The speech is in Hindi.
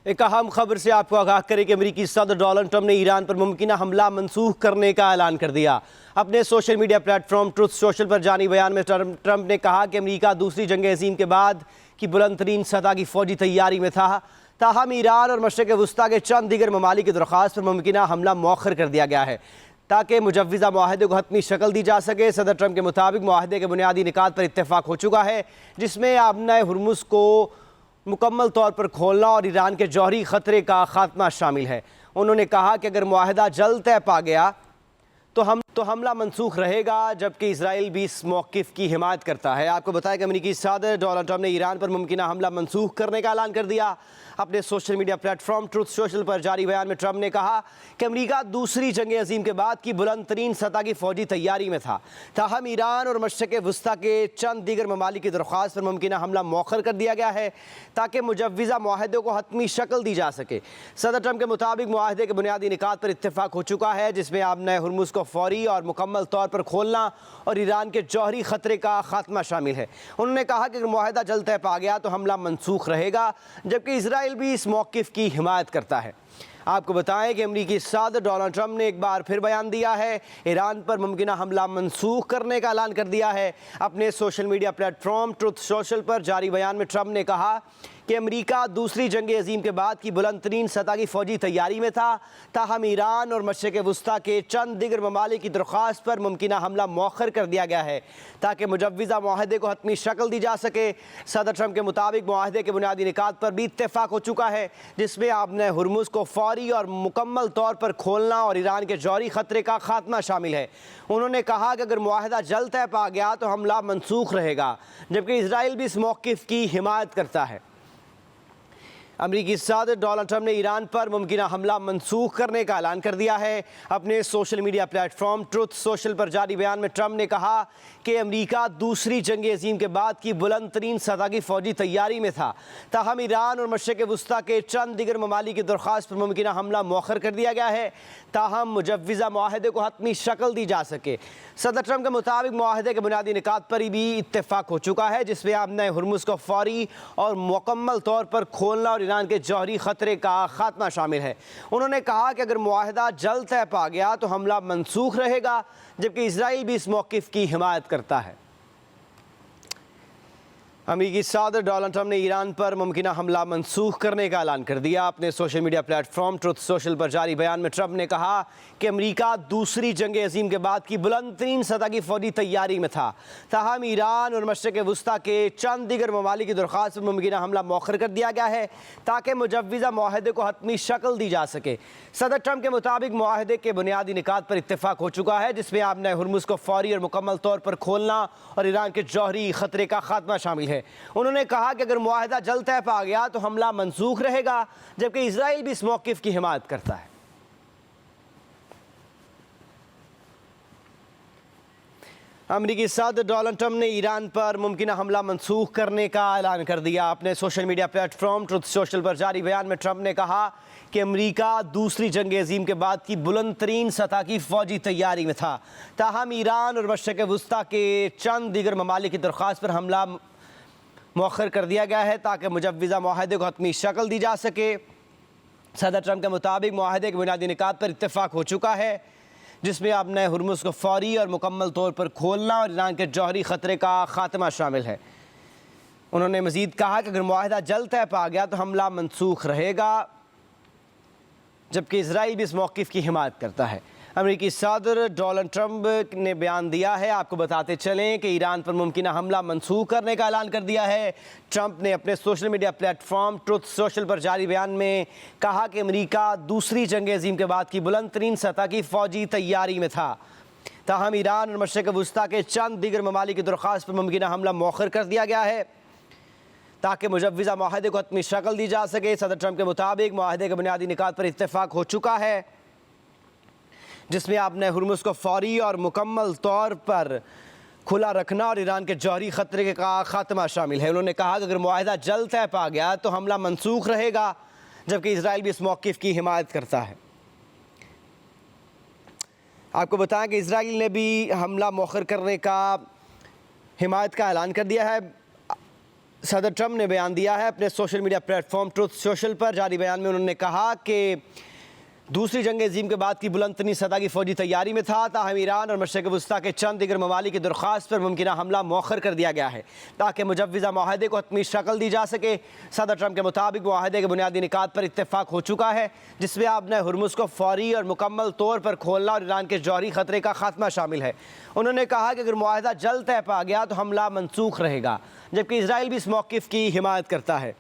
एक अहम खबर से आपको आगाह करें कि अमेरिकी सदर डोनाल्ड ट्रंप ने ईरान पर मुमकिन हमला मनसूख करने का ऐलान कर दिया। अपने social media platform truth social पर जारी बयान में ट्रंप ने कहा कि अमेरिका दूसरी जंग अज़ीम के बाद की बुलंद तरीन सतह की फौजी तैयारी में था। ताहम ईरान और मशरक़ वस्ता के चंद दीगर ममालिक की दरख्वास्त पर मुमकिन हमला मौखर कर दिया गया है ताकि मुजव्वज़ा माहदे को हतमी शक्ल दी जा सके। सदर ट्रंप के मुताबिक माहदे के बुनियादी निकात पर इत्तेफाक हो चुका है, जिसमें आबना हुर्मुज़ को मुकम्मल तौर पर खोलना और ईरान के जौहरी ख़तरे का खात्मा शामिल है। उन्होंने कहा कि अगर मुआहदा जल्द तय पा गया तो हमला मनसूख रहेगा, जबकि इसराइल भी इस मौक़िफ़ की हिमायत करता है। आपको बताया कि अमेरिकी सदर डोनाल्ड ट्रंप ने ईरान पर मुमकिन हमला मनसूख करने का ऐलान कर दिया। अपने social media platform truth social पर जारी बयान में ट्रंप ने कहा कि अमेरिका दूसरी जंग अज़ीम के बाद की बुलंद तरीन सतह की फौजी तैयारी में था। ताहम ईरान और मशरक़ वस्ता के चंद दीगर ममालिक की दरख्वास्त पर मुमकिन हमला मौखर कर दिया गया है ताकि मुजव्वज़ा माहदे को हतमी शक्ल दी जा सके। सदर ट्रंप के मुताबिक माहदे के बुनियादी निकात पर इत्तेफाक हो चुका है, जिसमें आबना हुर्मुज़ को फौरी और मुकम्मल तौर पर खोलना और ईरान के जौहरी ख़तरे का खात्मा शामिल है। उन्होंने कहा कि अगर मुआहदा जल्द तय पा गया तो हमला मनसूख रहेगा, जबकि इसराइल भी इस मौक़िफ़ की हिमायत करता है। आपको बताएं कि अमेरिकी सदर डोनाल्ड ट्रंप ने एक बार फिर बयान दिया है, ईरान पर मुमकिन हमला मनसूख करने का ऐलान कर दिया है। अपने social media platform truth social पर जारी बयान में ट्रंप ने कहा कि अमेरिका दूसरी जंग अज़ीम के बाद की बुलंद तरीन सतह की फौजी तैयारी में था। ताहम ईरान और मशरक़ वस्ता के चंद दीगर ममालिक की दरख्वास्त पर मुमकिन हमला मौखर कर दिया गया है ताकि मुजव्वज़ा माहदे को हतमी शक्ल दी जा सके। सदर ट्रंप के मुताबिक माहदे के बुनियादी निकात पर भी इत्तेफाक हो चुका है, जिसमें आबना हुर्मुज़ को फौरी और मुकम्मल तौर पर खोलना और ईरान के जौहरी ख़तरे का खात्मा शामिल है। उन्होंने कहा कि अगर मुआहदा जल्द तय पा गया तो हमला मनसूख रहेगा, जबकि इसराइल भी इस मौक़िफ़ की हिमायत करता है। अमेरिकी सदर डोनाल्ड ट्रंप ने ईरान पर मुमकिन हमला मनसूख करने का ऐलान कर दिया है। अपने social media platform truth social पर जारी बयान में ट्रंप ने कहा कि अमेरिका दूसरी जंग अज़ीम के बाद की बुलंद तरीन सतह की फौजी तैयारी में था। ताहम ईरान और मशरक़ वस्ता के चंद दीगर ममालिक की दरख्वास्त पर मुमकिन हमला मौखर कर दिया गया है ताहम मुजव्वज़ा माहदे को हतमी शक्ल दी जा सके। सदर ट्रंप के मुताबिक माहदे के बुनियादी निकात पर भी इत्तेफाक हो चुका है, जिसमें आबना हुर्मुज़ को फौरी और मुकम्मल तौर पर खोलना और ईरान के जौहरी ख़तरे का खात्मा शामिल है। उन्होंने कहा कि अगर मुआहदा जल्द तय पा गया तो हमला मनसूख रहेगा, जबकि इसराइल भी इस मौक़िफ़ की हिमायत करता है। अमेरिकी सदर डोनाल्ड ट्रंप ने ईरान पर मुमकिन हमला मनसूख करने का ऐलान कर दिया। अपने social media platform truth social पर जारी बयान में ट्रंप ने कहा कि अमेरिका दूसरी जंग अज़ीम के बाद की बुलंद तरीन सतह की फौजी तैयारी में था। ताहम ईरान और मशरक़ वस्ता के चंद दीगर ममालिक की दरख्वास्त पर मुमकिन हमला मौखर कर दिया गया है ताकि मुजव्वज़ा माहदे को हतमी शक्ल दी जा सके। सदर ट्रंप के मुताबिक माहदे के बुनियादी निकात पर इत्तेफाक हो चुका है, जिसमें आबना हुर्मुज़ को फौरी और मुकम्मल तौर पर खोलना और ईरान के जौहरी ख़तरे का खात्मा शामिल है। उन्होंने कहा कि अगर मुआहदा जल्द तय पा गया तो हमला मनसूख रहेगा, जबकि इसराइल भी इस मौक़िफ़ की हिमायत करता है। अमेरिकी सदर डोनाल्ड ट्रंप ने ईरान पर मुमकिन हमला मनसूख करने का ऐलान कर दिया। अपने social media platform truth social पर जारी बयान में ट्रंप ने कहा कि अमेरिका दूसरी जंग अज़ीम के बाद की बुलंद तरीन सतह की फौजी तैयारी में था। ताहम ईरान और मशरक़ वस्ता के चंद दीगर ममालिक की दरख्वास्त पर हमला मौखर कर दिया गया है ताकि मुजव्वज़ा माहदे को हतमी शक्ल दी जा सके। सदर ट्रंप के मुताबिक माहदे के बुनियादी निकात पर इत्तेफाक हो चुका है, जिसमें आबना हुर्मुज़ को फौरी और मुकम्मल तौर पर खोलना और ईरान के जौहरी ख़तरे का खात्मा शामिल है। उन्होंने मज़ीद कहा कि अगर मुआहदा जल्द तय पा गया तो हमला मनसूख रहेगा, जबकि इसराइल भी इस मौक़िफ़ की हिमायत करता है। अमेरिकी सदर डोनाल्ड ट्रंप ने बयान दिया है। आपको बताते चलें कि ईरान पर मुमकिन हमला मनसूख करने का ऐलान कर दिया है। ट्रंप ने अपने social media platform truth social पर जारी बयान में कहा कि अमेरिका दूसरी जंग अज़ीम के बाद की बुलंद तरीन सतह की फौजी तैयारी में था। ताहम ईरान और मशरक़ वस्ता के चंद दीगर ममालिक की दरख्वास्त पर मुमकिन हमला मौखर कर दिया गया है ताकि मुजव्वज़ा माहदे को हतमी शक्ल दी जा सके। सदर ट्रंप के मुताबिक माहदे के बुनियादी निकात पर इत्तेफाक हो चुका है, जिसमें आबना हुर्मुज़ को फौरी और मुकम्मल तौर पर खुला रखना और ईरान के जौहरी ख़तरे का खात्मा शामिल है। उन्होंने कहा कि अगर मुआहदा जल्द तय पा गया तो हमला मनसूख रहेगा, जबकि इसराइल भी इस मौक़िफ़ की हिमायत करता है। आपको बताएं कि इसराइल ने भी हमला मौखर करने का हिमायत का ऐलान कर दिया है। सदर ट्रंप ने बयान दिया है अपने social media platform truth social पर। जारी बयान में उन्होंने कहा कि दूसरी जंग अजीम के बाद की बुलंदतरीन सतह की फौजी तैयारी में था, ताहम ईरान और मशरक़ वस्ता के चंद दिगर ममालिक की दरख्वास्त पर मुमकिन हमला मौखर कर दिया गया है ताकि मुजव्वज़ा माहदे को हतमी शक्ल दी जा सके। सदर ट्रंप के मुताबिक माहदे के बुनियादी निकात पर इत्तेफाक हो चुका है, जिसमें आपने हुर्मुज़ को फौरी और मुकम्मल तौर पर खोलना और ईरान के जौहरी ख़तरे का खात्मा शामिल है। उन्होंने कहा कि अगर माहदा जल्द तय पा गया तो हमला मनसूख रहेगा, जबकि इसराइल भी इस मौक़िफ़ की हिमायत करता है।